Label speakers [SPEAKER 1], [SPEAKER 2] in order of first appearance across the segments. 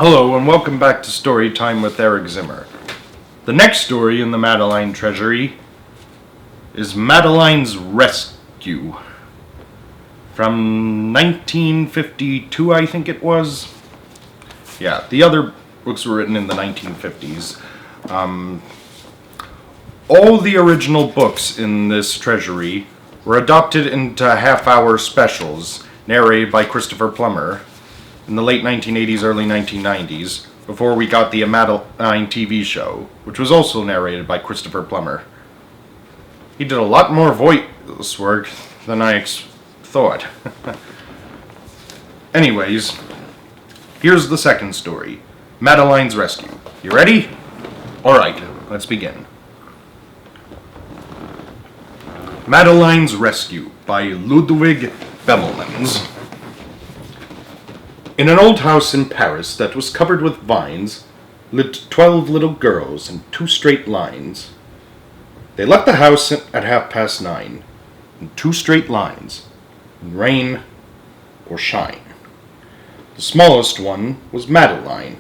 [SPEAKER 1] Hello and welcome back to StoryTime with Eric Zimmer. The next story in the Madeline Treasury is Madeline's Rescue from 1952, I think it was. Yeah, the other books were written in the 1950s. All the original books in this treasury were adopted into half-hour specials narrated by Christopher Plummer in the late 1980s, early 1990s, before we got the Madeline TV show, which was also narrated by Christopher Plummer. He did a lot more voice work than I thought. Anyways, here's the second story, Madeline's Rescue. You ready? Alright, let's begin. Madeline's Rescue by Ludwig Bemelmans. In an old house in Paris that was covered with vines lived 12 little girls in 2 straight lines. They left the house at 9:30 in 2 straight lines, in rain or shine. The smallest one was Madeline.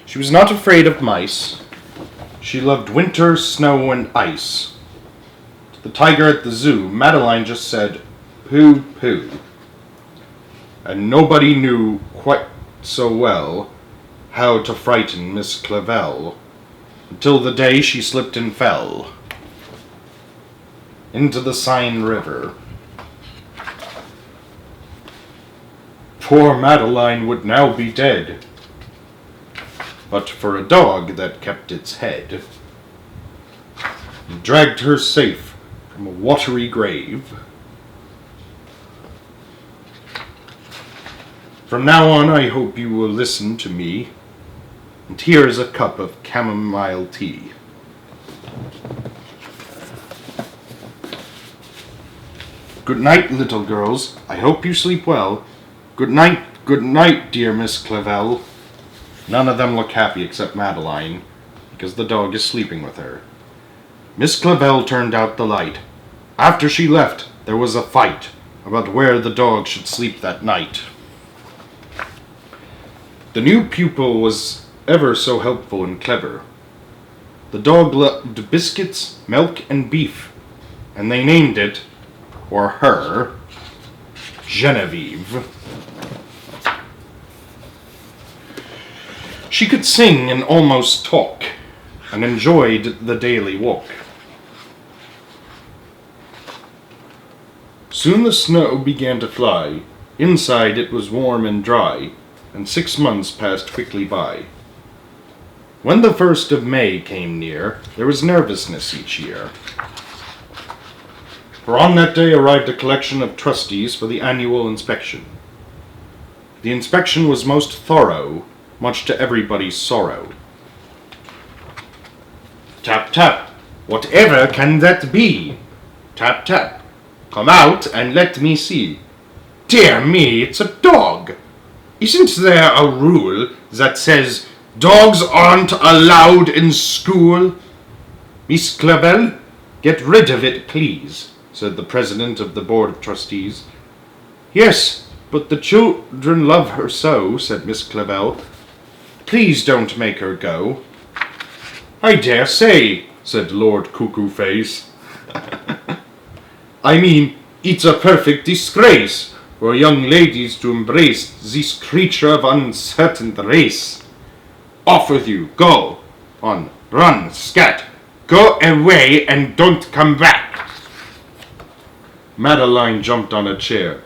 [SPEAKER 1] She was not afraid of mice. She loved winter, snow, and ice. To the tiger at the zoo, Madeline just said, "Pooh, pooh." And nobody knew quite so well how to frighten Miss Clavel until the day she slipped and fell into the Seine River. Poor Madeline would now be dead, but for a dog that kept its head and dragged her safe from a watery grave. From now on, I hope you will listen to me, and here is a cup of chamomile tea. Good night, little girls. I hope you sleep well. Good night, dear Miss Clavel. None of them look happy except Madeline, because the dog is sleeping with her. Miss Clavel turned out the light. After she left, there was a fight about where the dog should sleep that night. The new pupil was ever so helpful and clever. The dog loved biscuits, milk, and beef, and they named it, or her, Genevieve. She could sing and almost talk, and enjoyed the daily walk. Soon the snow began to fly. Inside it was warm and dry, and 6 months passed quickly by. When the 1st of May came near, there was nervousness each year. For on that day arrived a collection of trustees for the annual inspection. The inspection was most thorough, much to everybody's sorrow. Tap, tap, whatever can that be? Tap, tap, come out and let me see. Dear me, it's a dog! Isn't there a rule that says dogs aren't allowed in school? Miss Clavel, get rid of it, please, said the president of the board of trustees. Yes, but the children love her so, said Miss Clavel. Please don't make her go. I dare say, said Lord Cuckoo Face. I mean, it's a perfect disgrace for young ladies to embrace this creature of uncertain race. Off with you, go on, run, scat, go away and don't come back. Madeline jumped on a chair.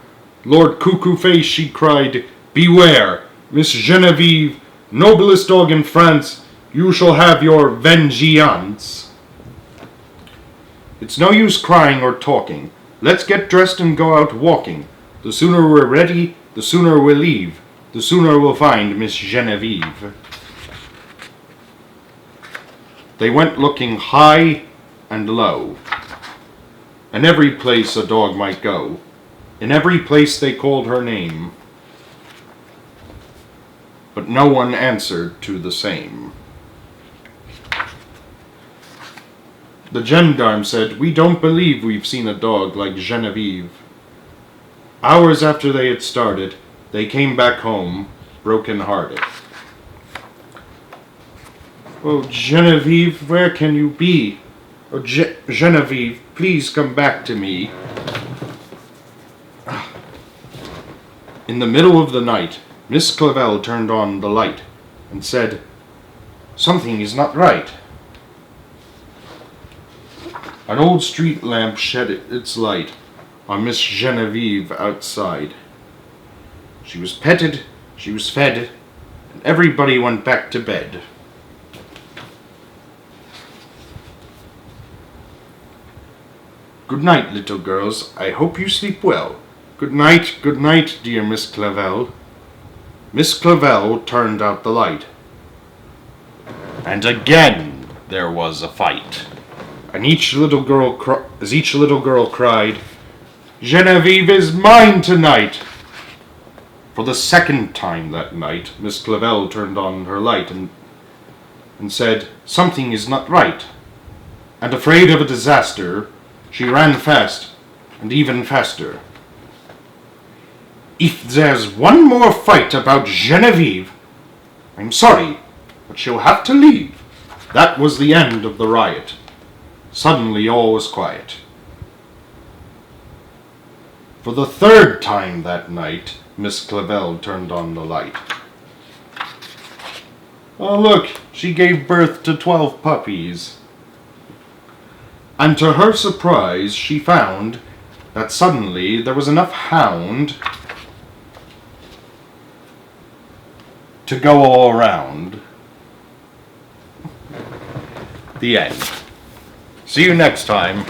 [SPEAKER 1] Lord Cuckoo Face, she cried, beware, Miss Genevieve, noblest dog in France, you shall have your vengeance. It's no use crying or talking. Let's get dressed and go out walking. The sooner we're ready, the sooner we'll leave. The sooner we'll find Miss Genevieve. They went looking high and low. In every place a dog might go. In every place they called her name. But no one answered to the same. The gendarme said, "We don't believe we've seen a dog like Genevieve." Hours after they had started, they came back home, broken-hearted. Oh, Genevieve, where can you be? Oh, Genevieve, please come back to me. In the middle of the night, Miss Clavel turned on the light and said, "Something is not right." An old street lamp shed its light on Miss Genevieve outside. She was petted, she was fed, and everybody went back to bed. Good night, little girls. I hope you sleep well. Good night, dear Miss Clavel. Miss Clavel turned out the light. And again there was a fight. And each little girl cried, "Genevieve is mine tonight." For the second time that night, Miss Clavel turned on her light and said, "Something is not right." And afraid of a disaster, she ran fast and even faster. "If there's one more fight about Genevieve, I'm sorry, but she'll have to leave." That was the end of the riot. Suddenly all was quiet. For the third time that night, Miss Clavel turned on the light. Oh, look, she gave birth to 12 puppies. And to her surprise, she found that suddenly there was enough hound to go all around. The end. See you next time.